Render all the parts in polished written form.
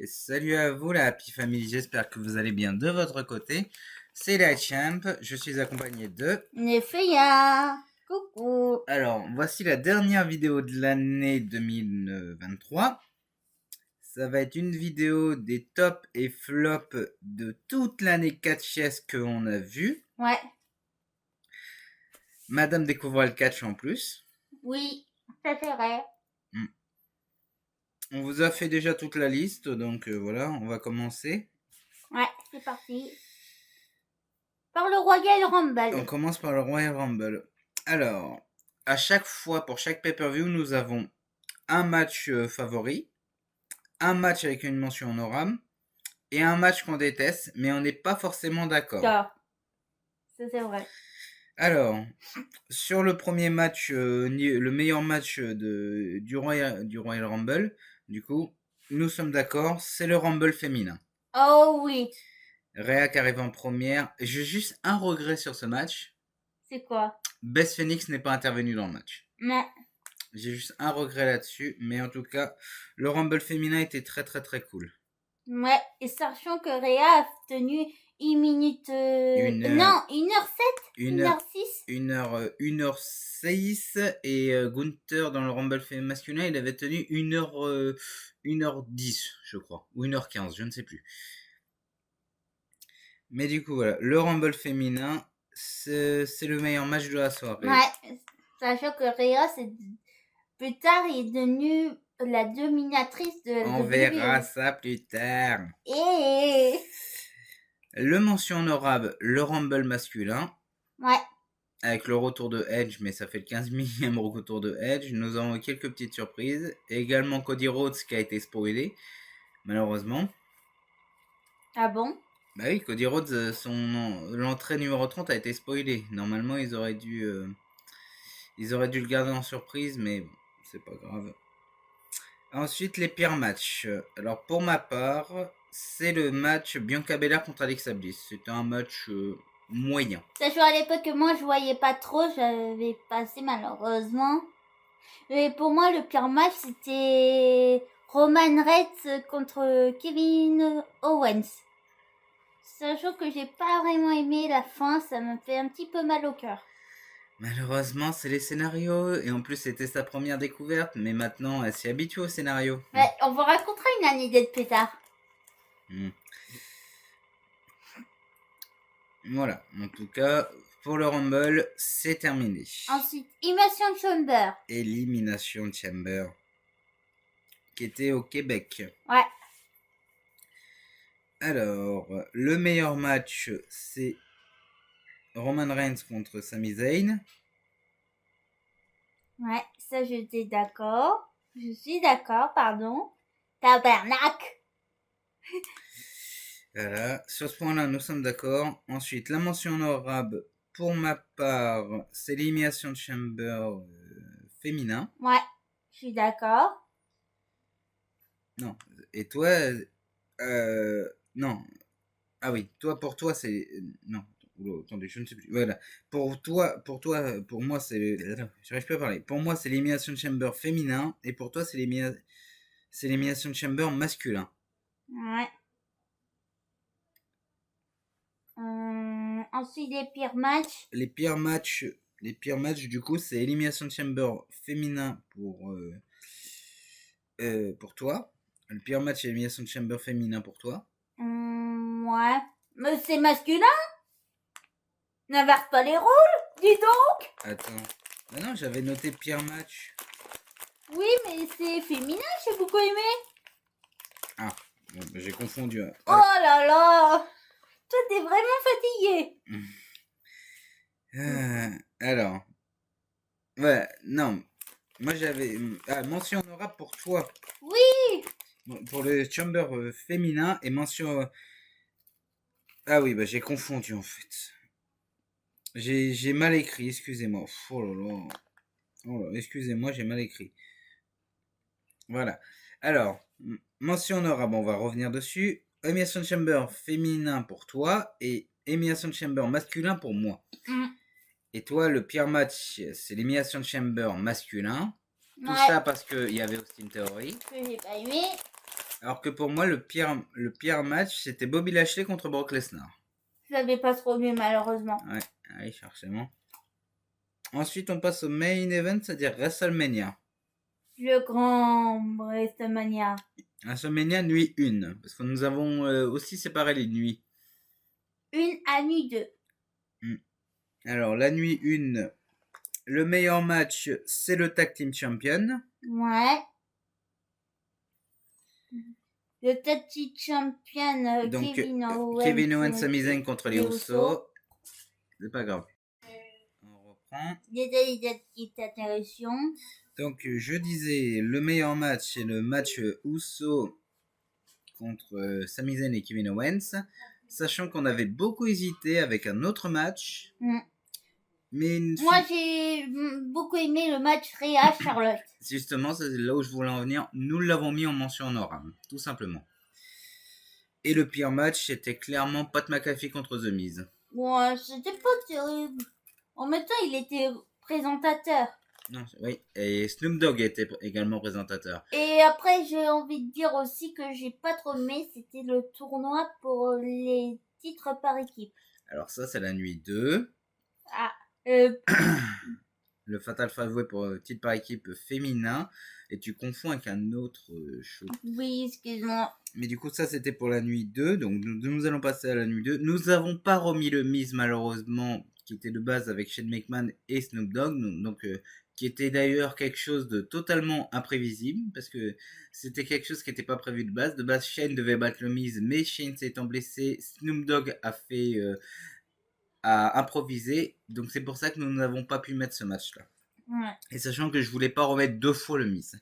Et salut à vous la Happy Family, j'espère que vous allez bien de votre côté. C'est la Champ, je suis accompagné de... Nefeya. Coucou. Alors, voici la dernière vidéo de l'année 2023. Ça va être une vidéo des tops et flops de toute l'année catchesse qu'on a vue. Ouais. Madame découvre le catch en plus. Oui, ça c'est vrai. On vous a fait déjà toute la liste, donc voilà, on va commencer. Ouais, c'est parti. Par le Royal Rumble. On commence par le Royal Rumble. Alors, à chaque fois, pour chaque pay-per-view, nous avons un match favori, un match avec une mention honorable et un match qu'on déteste, mais on n'est pas forcément d'accord. Ça c'est vrai. Alors, sur le premier match, le meilleur match du Royal Rumble, du coup, nous sommes d'accord, c'est le Rumble féminin. Oh oui. Rhea qui arrive en première. J'ai juste un regret sur ce match. C'est quoi? Beth Phoenix n'est pas intervenue dans le match. Non. J'ai juste un regret là-dessus, mais en tout cas, le Rumble féminin était très très très cool. Ouais, et sachant que Rhea a tenu 1 minute... non, 1h07 1h06 1h06 et Gunther dans le Rumble masculin, il avait tenu 1h10, je crois, ou 1h15, je ne sais plus. Mais du coup, voilà, le Rumble féminin, c'est le meilleur match de la soirée. Ouais, sachant que Rhea, plus tard, est devenue la dominatrice de la On verra ça plus tard. Et... Le mention honorable, le Rumble masculin. Ouais. Avec le retour de Edge, mais ça fait le 15 millième retour de Edge. Nous avons quelques petites surprises. Et également Cody Rhodes qui a été spoilé, malheureusement. Ah bon? Bah oui, Cody Rhodes, l'entrée numéro 30 a été spoilée. Normalement, ils auraient dû le garder en surprise, mais bon, c'est pas grave. Ensuite, les pires matchs. Alors, pour ma part, c'est le match Bianca Belair contre Alexa Bliss. C'était un match moyen. Sachant à l'époque que moi je voyais pas trop, j'avais passé malheureusement. Mais pour moi, le pire match c'était Roman Reigns contre Kevin Owens. Sachant que j'ai pas vraiment aimé la fin, ça me fait un petit peu mal au cœur. Malheureusement, c'est les scénarios, et en plus c'était sa première découverte, mais maintenant elle s'y habitue au scénario. Ouais, on vous racontera une anecdote plus tard. Voilà, en tout cas, pour le Rumble, c'est terminé. Ensuite, Elimination Chamber. Elimination Chamber, qui était au Québec. Ouais. Alors, le meilleur match, c'est Roman Reigns contre Sami Zayn. Ouais, ça j'étais d'accord. Je suis d'accord, pardon. Tabernacle. Voilà, sur ce point-là, nous sommes d'accord. Ensuite, la mention honorable, pour ma part, c'est l'Elimination Chamber féminin. Ouais, je suis d'accord. Non, et toi, non. Ah oui, pour toi, c'est... Non, attendez, je ne sais plus. Voilà, pour moi, c'est... J'arrive plus à parler. Pour moi, c'est l'Elimination Chamber féminin, et pour toi, c'est l'Elimination Chamber masculin. Ouais. Ensuite, les pires matchs. Les pires matchs, du coup, c'est Elimination Chamber féminin pour toi. Le pire match, Elimination Chamber féminin pour toi. Ouais. Mais c'est masculin? N'inverse pas les rôles, dis donc. Attends. Bah non, j'avais noté pire match. Oui, mais c'est féminin, j'ai beaucoup aimé. Ah, bon, bah, j'ai confondu. Oh là là. Toi, t'es vraiment fatigué. Alors. Ouais, non. Moi, j'avais... mention honorable pour toi. Oui. Pour le chamber féminin et mention... Ah oui, bah j'ai confondu en fait. J'ai mal écrit, excusez-moi. Oh là là. Oh là, excusez-moi, j'ai mal écrit. Voilà. Alors, mention honorable, on va revenir dessus. Elimination Chamber féminin pour toi et Elimination Chamber masculin pour moi. Et toi, le pire match, c'est l'Elimination Chamber masculin. Tout ça parce qu'il y avait Austin Theory. Que j'ai pas aimé. Alors que pour moi, le pire match, c'était Bobby Lashley contre Brock Lesnar. Je l'avais pas trop vu, malheureusement. Ouais, allez, forcément. Ensuite, on passe au main event, c'est-à-dire WrestleMania. Le grand WrestleMania. WrestleMania nuit 1, parce que nous avons aussi séparé les nuits. Une à nuit 2. Alors, la nuit 1, le meilleur match, c'est le Tag Team Champion. Ouais. Le Tag Team Champion Donc, Kevin Owens, Sami Zayn contre les Usos. C'est pas grave. On reprend. Des petites interaction. Donc, je disais, le meilleur match, c'est le match Uso contre Sami Zayn et Kevin Owens. Sachant qu'on avait beaucoup hésité avec un autre match. Mais moi, j'ai beaucoup aimé le match Rhea Charlotte. Justement, c'est là où je voulais en venir. Nous l'avons mis en mention honorable, tout simplement. Et le pire match, c'était clairement Pat McAfee contre The Miz. Ouais, c'était pas terrible. En même temps, il était présentateur. Non, oui, et Snoop Dogg était également présentateur. Et après, j'ai envie de dire aussi que j'ai pas trop aimé, c'était le tournoi pour les titres par équipe. Alors ça, c'est la nuit 2. Ah, le Fatal 5-Way pour titre par équipe féminin. Et tu confonds avec un autre show. Oui, excuse-moi. Mais du coup, ça, c'était pour la nuit 2. Donc, nous allons passer à la nuit 2. Nous n'avons pas remis le Miz, malheureusement, qui était de base avec Shane McMahon et Snoop Dogg. Donc, qui était d'ailleurs quelque chose de totalement imprévisible. Parce que c'était quelque chose qui n'était pas prévu de base. De base, Shane devait battre le Miz. Mais Shane s'étant blessé, Snoop Dogg a fait... à improviser. Donc, c'est pour ça que nous n'avons pas pu mettre ce match-là. Ouais. Et sachant que je voulais pas remettre 2 fois le Miz.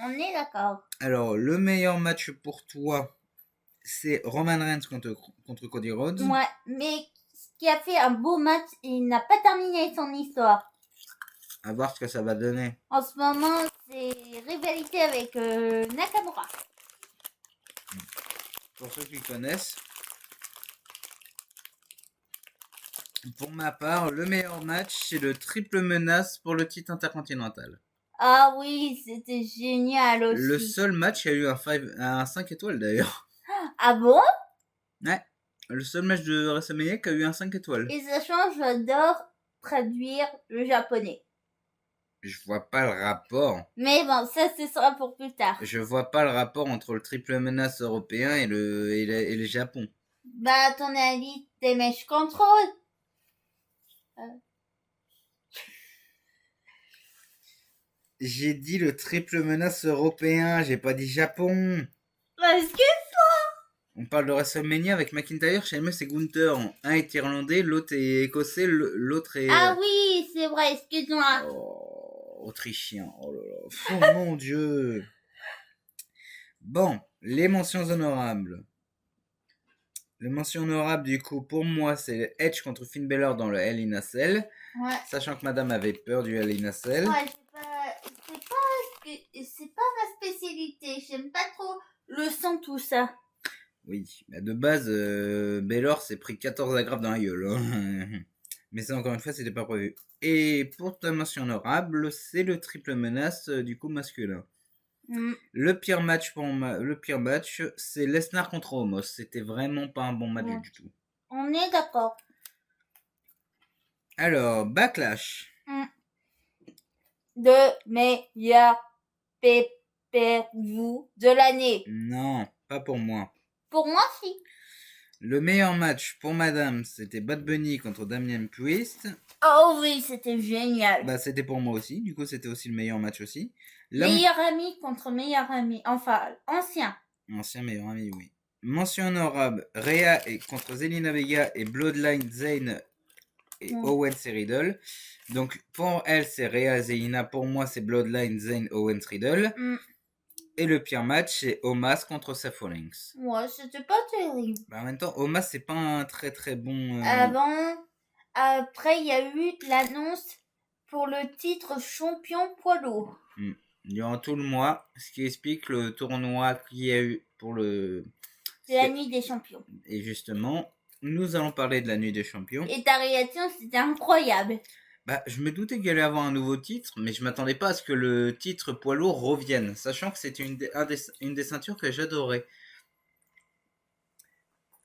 On est d'accord. Alors, le meilleur match pour toi, c'est Roman Reigns contre Cody Rhodes. Ouais, mais ce qui a fait un beau match, il n'a pas terminé son histoire. À voir ce que ça va donner. En ce moment, c'est rivalité avec Nakamura. Pour ceux qui connaissent, pour ma part, le meilleur match, c'est le triple menace pour le titre intercontinental. Ah oui, c'était génial aussi. Le seul match qui a eu un 5 étoiles d'ailleurs. Ah bon? Ouais, le seul match de WrestleMania qui a eu un 5 étoiles. Et sachant, j'adore traduire le japonais. Je vois pas le rapport. Mais bon, ça, ce sera pour plus tard. Je vois pas le rapport entre le triple menace européen et le Japon. Bah, à ton avis, Damage Control? J'ai dit le triple menace européen, j'ai pas dit Japon. Parce que On parle de WrestleMania avec McIntyre, Sheamus et Gunther. Un est irlandais, l'autre est écossais, l'autre est... Ah oui, c'est vrai, excuse-moi. Oh, autrichien, oh là là. Oh mon Dieu. Bon, les mentions honorables. Les mentions honorables, du coup, pour moi, c'est Edge contre Finn Balor dans le Hell in a Cell. Ouais. Sachant que madame avait peur du Hell in a Cell. Ouais, c'est pas ma spécialité. J'aime pas trop le sang, tout ça. Oui, bah de base, Balor s'est pris 14 agrafes dans la gueule. Hein. Mais ça, encore une fois, c'était pas prévu. Et pour ta mention honorable, c'est le triple menace du coup masculin. Le pire match, c'est Lesnar contre Omos. C'était vraiment pas un bon match du tout. On est d'accord. Alors, Backlash. De meilleurs pay-per-view de l'année. Non, pas pour moi. Pour moi, si. Le meilleur match pour madame, c'était Bad Bunny contre Damien Priest. Oh oui, c'était génial. Bah, c'était pour moi aussi. Du coup, c'était aussi le meilleur match aussi. Meilleur ami contre meilleur ami. Enfin, ancien. Ancien meilleur ami, oui. Mention honorable, Rhea contre Zelina Vega et Bloodline Zayn et Owens et Riddle. Donc, pour elle, c'est Rhea Zelina. Pour moi, c'est Bloodline Zayn, Owens, Riddle. Et le pire match, c'est Omos contre Seth Rollins. Ouais, c'était pas terrible. Bah, en même temps, Omos, c'est pas un très très bon... Après, il y a eu l'annonce pour le titre champion poids lourd. Durant tout le mois, ce qui explique le tournoi qu'il y a eu pour C'est la nuit des champions. Et justement, nous allons parler de la nuit des champions. Et ta réaction, c'était incroyable. Bah, je me doutais qu'il allait avoir un nouveau titre, mais je m'attendais pas à ce que le titre poids lourd revienne, sachant que c'était une des ceintures que j'adorais.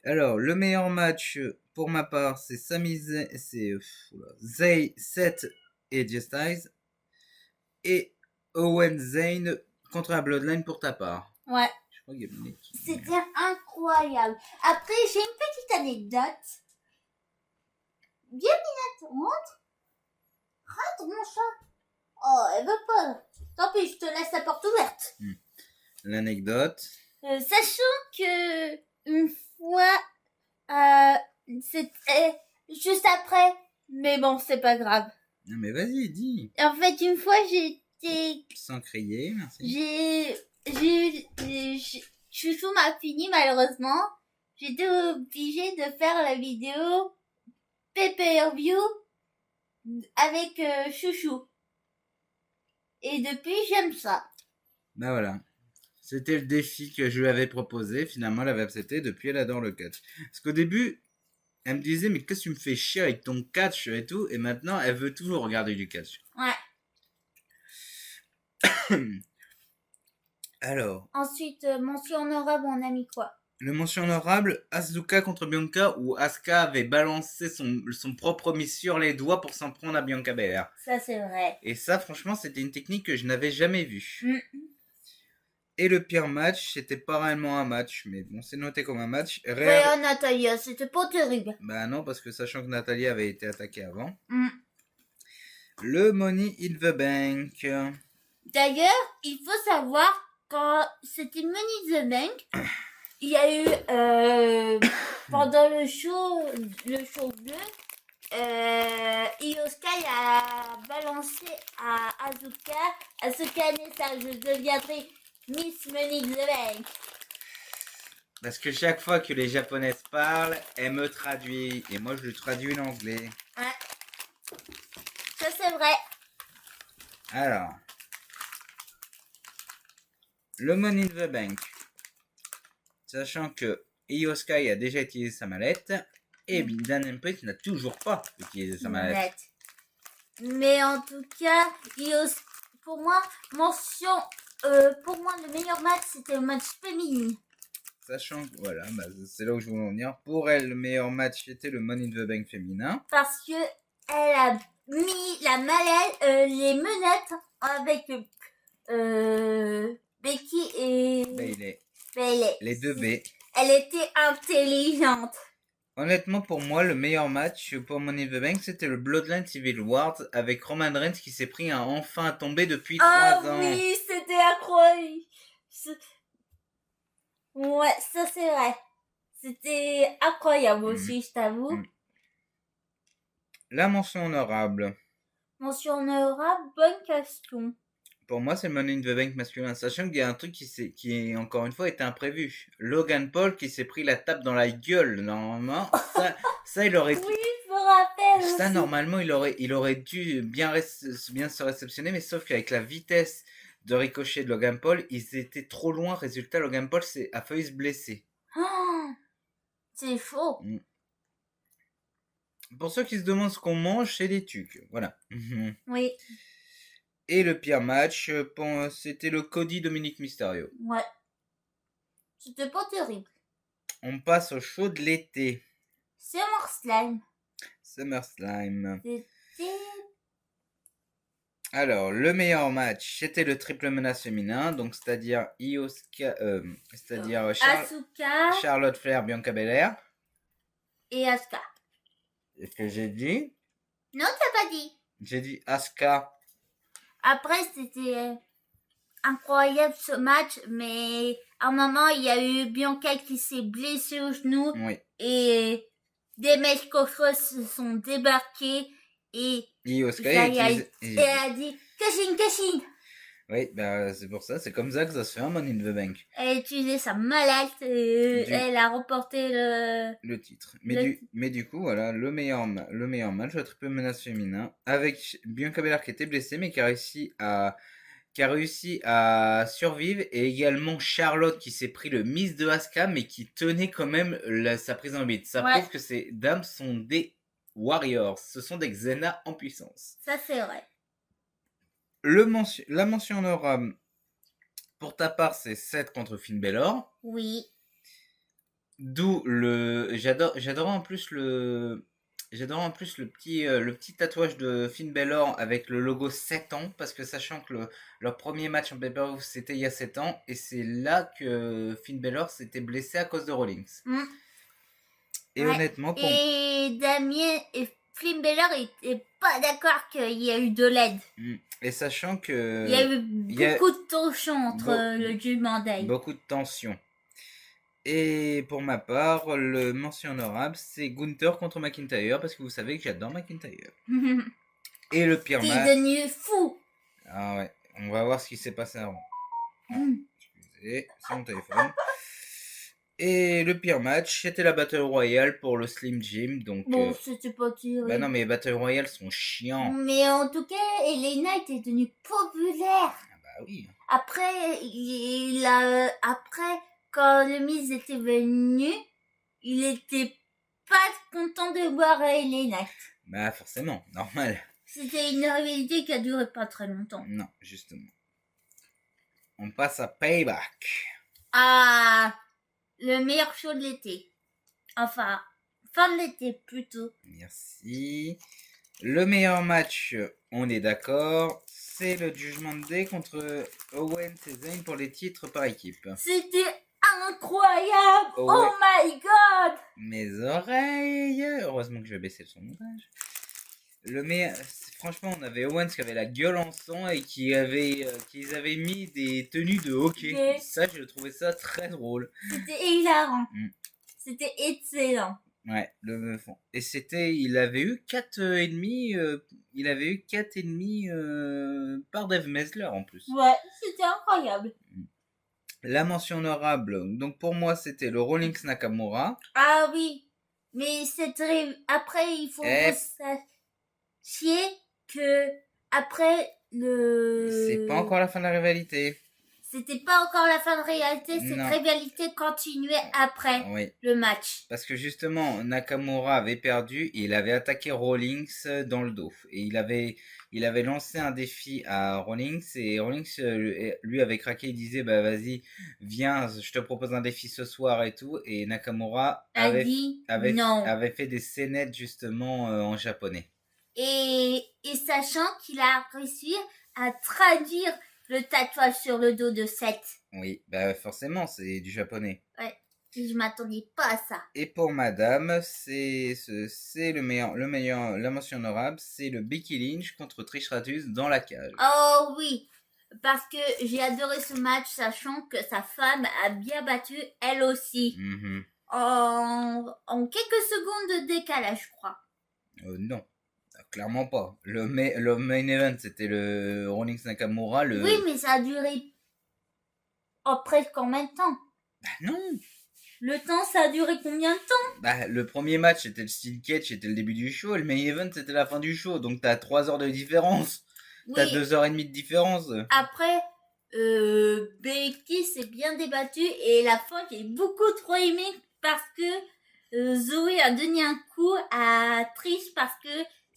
Alors, le meilleur match pour ma part, c'est Zay, Seth et Jay Styles et Owen Zane contre la Bloodline pour ta part. Ouais. Je crois qu'il y a une équipe. C'était incroyable. Après, j'ai une petite anecdote. Viens, Minette, montre. Rentre, mon chat. Oh, elle veut pas. Tant pis, je te laisse la porte ouverte. L'anecdote. Sachant que une fois, c'était juste après. Mais bon, c'est pas grave. Non mais vas-y, dis. En fait, une fois, j'étais... Sans crier, merci. Chouchou m'a fini malheureusement. J'étais obligée de faire la vidéo pay-per-view avec Chouchou. Et depuis, j'aime ça. Bah voilà. C'était le défi que je lui avais proposé. Finalement, elle avait accepté. Depuis, elle adore le catch. Parce qu'au début, elle me disait, mais qu'est-ce que tu me fais chier avec ton catch et tout. Et maintenant, elle veut toujours regarder du catch. Ouais. Alors. Ensuite, mention honorable, on a mis quoi? Le mention honorable, Asuka contre Bianca, où Asuka avait balancé son propre mis sur les doigts pour s'en prendre à Bianca Belair. Ça, c'est vrai. Et ça, franchement, c'était une technique que je n'avais jamais vue. Et le pire match, c'était pas réellement un match, mais bon, c'est noté comme un match. Rhea Natalia, c'était pas terrible. Bah non, parce que sachant que Nathalie avait été attaquée avant. Le Money in the Bank. D'ailleurs, il faut savoir, quand c'était Money in the Bank, il y a eu, pendant le show 2, Io Sky a balancé à Asuka. Asuka dit ça, je deviendrai Miss Money in the Bank. Parce que chaque fois que les japonaises parlent, elle me traduit. Et moi, je lui traduis l'anglais. Ouais. Ça, c'est vrai. Alors. Le Money in the Bank. Sachant que Io Sky a déjà utilisé sa mallette. Et Damian Priest n'a toujours pas utilisé sa mallette. Mais en tout cas, pour moi, pour moi, le meilleur match, c'était le match féminin. Sachant que, voilà, bah, c'est là où je voulais en venir. Pour elle, le meilleur match était le Money in the Bank féminin. Parce que elle a mis la mallette, les menottes avec Becky et Bayley. Les deux B. Elle était intelligente. Honnêtement, pour moi, le meilleur match pour Money in the Bank, c'était le Bloodline Civil Wars avec Roman Reigns qui s'est pris enfin à tomber depuis 3 ans. Ah oui, c'était incroyable. Ouais, ça c'est vrai. C'était incroyable aussi, je t'avoue. La mention honorable. Mention honorable, bonne question. Pour moi, c'est le Money in the Bank masculin. Sachant qu'il y a un truc qui encore une fois, été imprévu. Logan Paul qui s'est pris la tape dans la gueule, normalement. Ça il aurait... Oui, je me rappelle Ça, aussi. normalement, il aurait dû bien se réceptionner, mais sauf qu'avec la vitesse de ricochet de Logan Paul, ils étaient trop loin. Résultat, Logan Paul a failli se blesser. Oh, c'est faux. Pour ceux qui se demandent ce qu'on mange, c'est des tucs. Voilà. Oui. Et le pire match, c'était le Cody Dominic Mysterio. Ouais. C'était pas terrible. On passe au show de l'été. SummerSlam. SummerSlam. C'était... Alors, le meilleur match, c'était le triple menace féminin, donc c'est-à-dire Asuka, Charlotte Flair, Bianca Belair. Et Asuka. Est-ce que j'ai dit? Non, t'as pas dit. J'ai dit Asuka. Après, c'était incroyable ce match, mais à un moment, il y a eu Bianca qui s'est blessée au genou. Oui. Et des mecs coffreux se sont débarqués et Io Sky elle a dit Cashin. Oui, bah c'est pour ça, c'est comme ça que ça se fait un Money in the Bank. Elle a utilisé sa mallette et elle a remporté le titre. Mais du coup, voilà, le meilleur match, le triple menace féminin, avec Bianca Belair qui était blessée, mais qui a réussi à survivre, et également Charlotte qui s'est pris le miss de Asuka, mais qui tenait quand même sa prise en bite. Ça prouve que ces dames sont des Warriors. Ce sont des Xena en puissance. Ça, c'est vrai. La mention honorable, pour ta part, c'est Seth contre Finn Balor. Oui. D'où le... J'adorais en plus le petit tatouage de Finn Balor avec le logo 7 ans, parce que sachant que leur premier match en pay-per-view c'était il y a 7 ans, et c'est là que Finn Balor s'était blessé à cause de Rollins. Et Ouais. honnêtement, Et Damien et Finn Balor étaient pas d'accord qu'il y a eu de l'aide. Et sachant que... Il y a eu beaucoup de tension entre le Judgment Day. Beaucoup de tension. Et pour ma part, le mention honorable, c'est Gunther contre McIntyre, parce que vous savez que j'adore McIntyre. Et le pire match... T'es devenu fou. Ah ouais, on va voir ce qui s'est passé avant. Excusez, c'est mon téléphone. Et le pire match, c'était la Battle Royale pour le Slim Jim, donc... Bon, c'était pas tiré. Bah non, mais les Battle Royale sont chiants. Mais en tout cas, Elena était devenue populaire. Ah bah oui. Après, quand le Miz était venu, il était pas content de voir Elena. Bah forcément, normal. C'était une rivalité qui a duré pas très longtemps. Non, justement. On passe à Payback. Ah, le meilleur show de l'été. Enfin, fin de l'été plutôt. Merci. Le meilleur match, on est d'accord, c'est le Judgment Day contre Owens et Zayn pour les titres par équipe. C'était incroyable! Oh, oh my god! Mes oreilles! Heureusement que je vais baisser le son montage. Franchement, on avait Owens qui avait la gueule en sang et qu'ils avaient mis des tenues de hockey. Ça, je trouvais ça très drôle. C'était hilarant. C'était excellent. Ouais, et il avait eu 4,5 par Dave Mesler en plus. Ouais, c'était incroyable. La mention honorable, donc pour moi c'était le Rollins Nakamura. Ah oui, mais après il faut sachiez que après C'est pas encore la fin de la rivalité. C'était pas encore la fin de réalité, cette rivalité continuait après le match. Parce que justement, Nakamura avait perdu et il avait attaqué Rollins dans le dos. Et il avait lancé un défi à Rollins et Rollins lui avait craqué, il disait bah vas-y, viens, je te propose un défi ce soir et tout. Et Nakamura avait fait des scénettes justement en japonais. Et sachant qu'il a réussi à traduire le tatouage sur le dos de Seth. Oui, bah forcément, c'est du japonais. Ouais, je m'attendais pas à ça. Et pour madame, c'est la mention honorable, c'est le Becky Lynch contre Trish Stratus dans la cage. Oh oui, parce que j'ai adoré ce match, sachant que sa femme a bien battu elle aussi. En quelques secondes de décalage, je crois. Non. Clairement pas. Le main event, c'était le Rollins Nakamura. Oui, mais ça a duré presque combien de temps? Bah non. Le temps, ça a duré combien de temps? Bah, le premier match, c'était le Steel Cage, c'était le début du show. Et le main event, c'était la fin du show. Donc t'as 3 heures de différence. Oui. T'as 2h30 de différence. Après, Becky s'est bien débattue. Et la fin, j'ai beaucoup trop aimé parce que Zoé a donné un coup à Trish parce que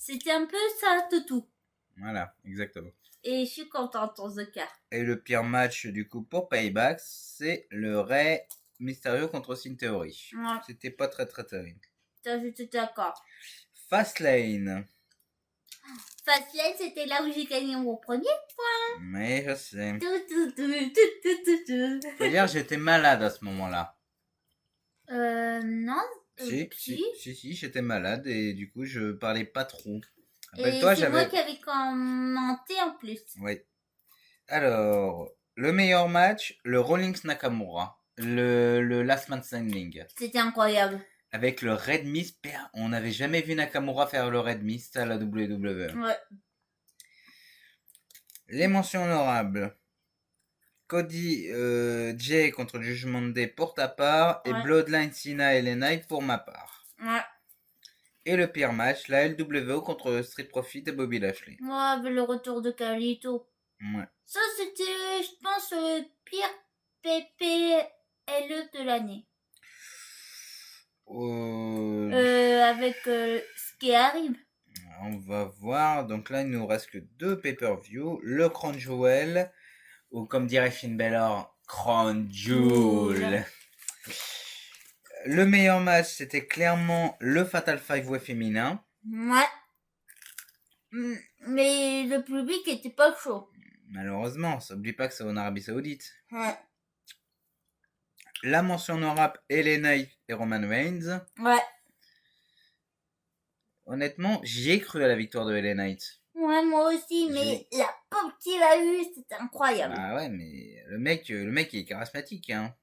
c'était un peu sa toutou. Voilà, exactement. Et je suis contente en ce cas. Et le pire match du coup pour Payback, c'est le Rey Mysterio contre Austin Theory. Ouais. C'était pas très très terrible. J'étais d'accord. Fastlane. Fastlane, c'était là où j'ai gagné mon premier point. Mais je sais. Faut dire, j'étais malade à ce moment-là. Non. Si, j'étais malade et du coup je parlais pas trop. Et c'est moi qui avais commenté en plus. Oui. Alors, le meilleur match, le Rollins Nakamura, le Last Man Standing. C'était incroyable. Avec le Red Mist, on n'avait jamais vu Nakamura faire le Red Mist à la WWE. Ouais. Les mentions honorables. Cody Jay contre le Judgment Day pour ta part et Bloodline Cena et LA Knight pour ma part. Ouais. Et le pire match, la LWO contre Street Profit et Bobby Lashley. Ouais, avec le retour de Carlito. Ouais. Ça, c'était, je pense, le pire PPLE de l'année. Avec qui arrive. On va voir. Donc là, il nous reste que 2 pay-per-view. Le Crown Jewel, ou comme dirait Finn Balor, Crown Jewel. Le meilleur match, c'était clairement le Fatal 5-Way féminin. Ouais. Mais le public était pas chaud. Malheureusement, n'oublie pas que c'est en Arabie Saoudite. Ouais. La mention honorable, LA Knight et Roman Reigns. Ouais. Honnêtement, j'y ai cru à la victoire de LA Knight. Ouais, moi aussi, mais la pop qu'il a eue, c'était incroyable. Ah ouais, mais le mec il est charismatique, hein.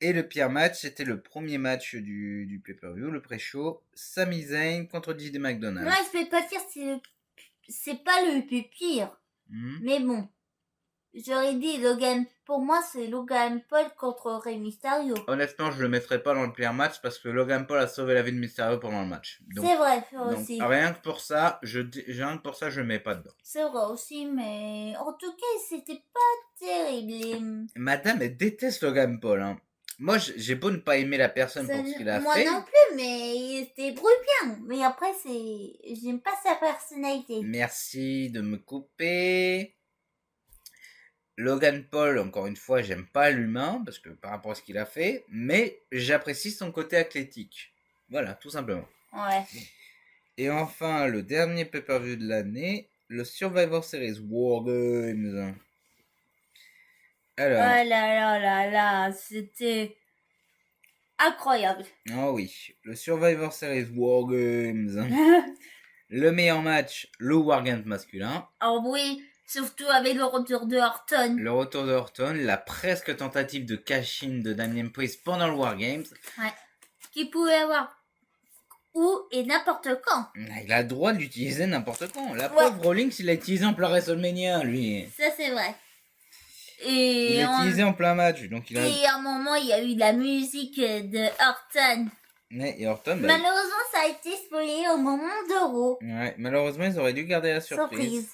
Et le pire match, c'était le premier match du pay-per-view, le pré-show, Sami Zayn contre JD McDonald. Moi, je vais pas dire c'est pas le plus pire. Mais bon, j'aurais dit Logan. Pour moi, c'est Logan Paul contre Rey Mysterio. Honnêtement, je le mettrais pas dans le pire match parce que Logan Paul a sauvé la vie de Mysterio pendant le match. C'est vrai, aussi. Rien que pour ça, je le mets pas dedans. C'est vrai aussi, mais en tout cas, c'était pas terrible. Madame, elle déteste Logan Paul, hein. Moi, j'ai beau ne pas aimer la personne pour ce qu'il a fait. Moi non plus, mais il se débrouille bien. Mais après, j'aime pas sa personnalité. Merci de me couper. Logan Paul, encore une fois, j'aime pas l'humain, parce que par rapport à ce qu'il a fait, mais j'apprécie son côté athlétique. Voilà, tout simplement. Ouais. Et enfin, le dernier pay-per-view de l'année, le Survivor Series War Games. Alors. Oh là là, c'était incroyable. Ah oui, le Survivor Series War Games. Le meilleur match, le War Games masculin. Oh oui, surtout avec le retour de Orton. Le retour de Orton, la presque tentative de cash-in de Damien Priest pendant le War Games. Ouais. Qui pouvait avoir où et n'importe quand. Il a le droit de l'utiliser n'importe quand. La pauvre Rollins, il l'a utilisé en plein WrestleMania, lui. Ça, c'est vrai. Et il l'a utilisé en plein match. Donc Et à un moment, il y a eu la musique de Orton. Ouais, et Orton, malheureusement, ça a été spoilé au moment d'Euro. Ouais, malheureusement, ils auraient dû garder la surprise.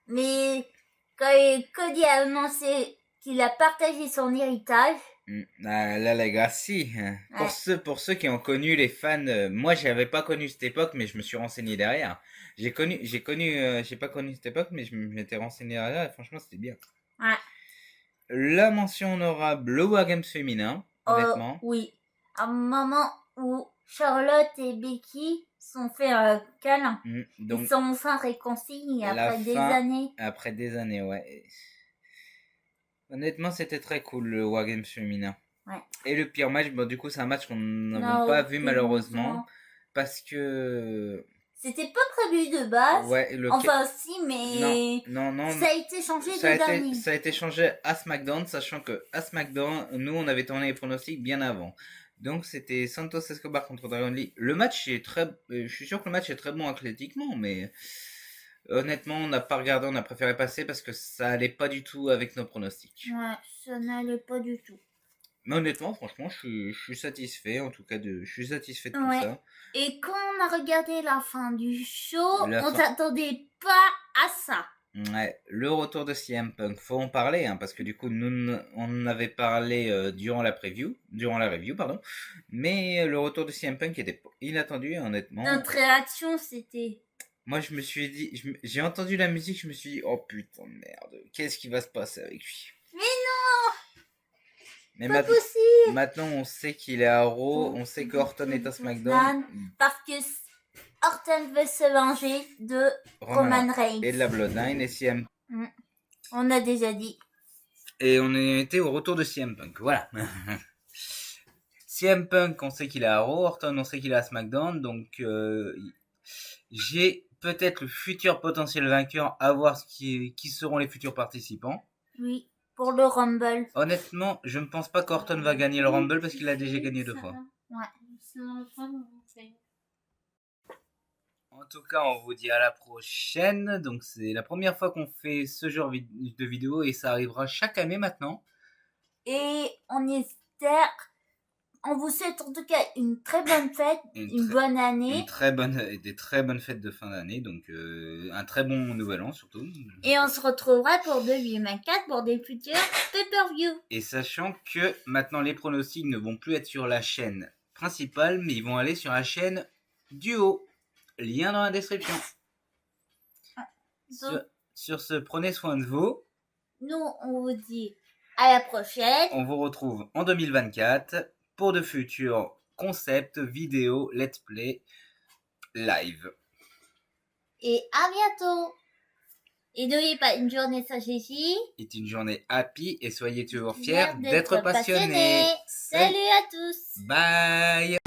Mais quand Cody a annoncé qu'il a partagé son héritage... La legacy. Ouais. Pour ceux qui ont connu les fans, moi j'avais pas connu cette époque, mais je me suis renseigné derrière. J'ai pas connu cette époque, mais je m'étais renseigné derrière et franchement c'était bien. Ouais. La mention honorable, le War Games féminin, honnêtement. Oui. À un moment où Charlotte et Becky sont fait un câlin. Donc, ils sont enfin réconciliés Après des années, ouais. Honnêtement, c'était très cool le War Games féminin. Ouais. Et le pire match, du coup, c'est un match qu'on n'a pas vu malheureusement. Parce que. C'était pas prévu de base. Ouais, enfin, si, mais. Non. Ça a été changé de dernier. Ça a été changé à SmackDown, sachant que à SmackDown, nous, on avait tourné les pronostics bien avant. Donc, c'était Santos Escobar contre Dragon Lee. Le match est je suis sûr que le match est très bon athlétiquement, mais. Honnêtement, on n'a pas regardé, on a préféré passer parce que ça allait pas du tout avec nos pronostics. Ouais, ça n'allait pas du tout. Mais honnêtement, franchement, je suis satisfait, en tout cas, je suis satisfait de tout ça. Et quand on a regardé la fin du show, on s'attendait pas à ça. Ouais, le retour de CM Punk, faut en parler, hein, parce que du coup, nous, on en avait parlé durant la review, pardon. Mais le retour de CM Punk était inattendu, honnêtement. Notre réaction, c'était... Moi, je me suis dit, j'ai entendu la musique, je me suis dit, oh putain de merde, qu'est-ce qui va se passer avec lui? Mais non! Mais pas possible! Maintenant, on sait qu'il est à Raw, on sait qu'Orton est à SmackDown. Parce que Orton veut se venger de Roman Reigns. Et de la Bloodline et CM Punk. On a déjà dit. Et on était au retour de CM Punk, voilà. CM Punk, on sait qu'il est à Raw, Orton, on sait qu'il est à SmackDown, donc j'ai peut-être le futur potentiel vainqueur, à voir qui seront les futurs participants. Oui, pour le Rumble. Honnêtement, je ne pense pas qu'Orton va gagner le Rumble parce qu'il a déjà gagné 2 fois. Ouais. En tout cas, on vous dit à la prochaine. Donc, c'est la première fois qu'on fait ce genre de vidéo et ça arrivera chaque année maintenant. Et on espère... On vous souhaite en tout cas une très bonne fête, une bonne année. Des très bonnes fêtes de fin d'année, donc un très bon nouvel an surtout. Et on se retrouvera pour 2024 pour des futurs pay-per-view. Et sachant que maintenant les pronostics ne vont plus être sur la chaîne principale, mais ils vont aller sur la chaîne Duo. Lien dans la description. Donc, Sur ce, prenez soin de vous. nous, on vous dit à la prochaine. On vous retrouve en 2024 pour de futurs concepts, vidéos, let's play, live. Et à bientôt. Et n'oubliez pas, une journée sans Gigi est une journée happy et soyez toujours fiers d'être d'être passionnés. Salut à tous. Bye.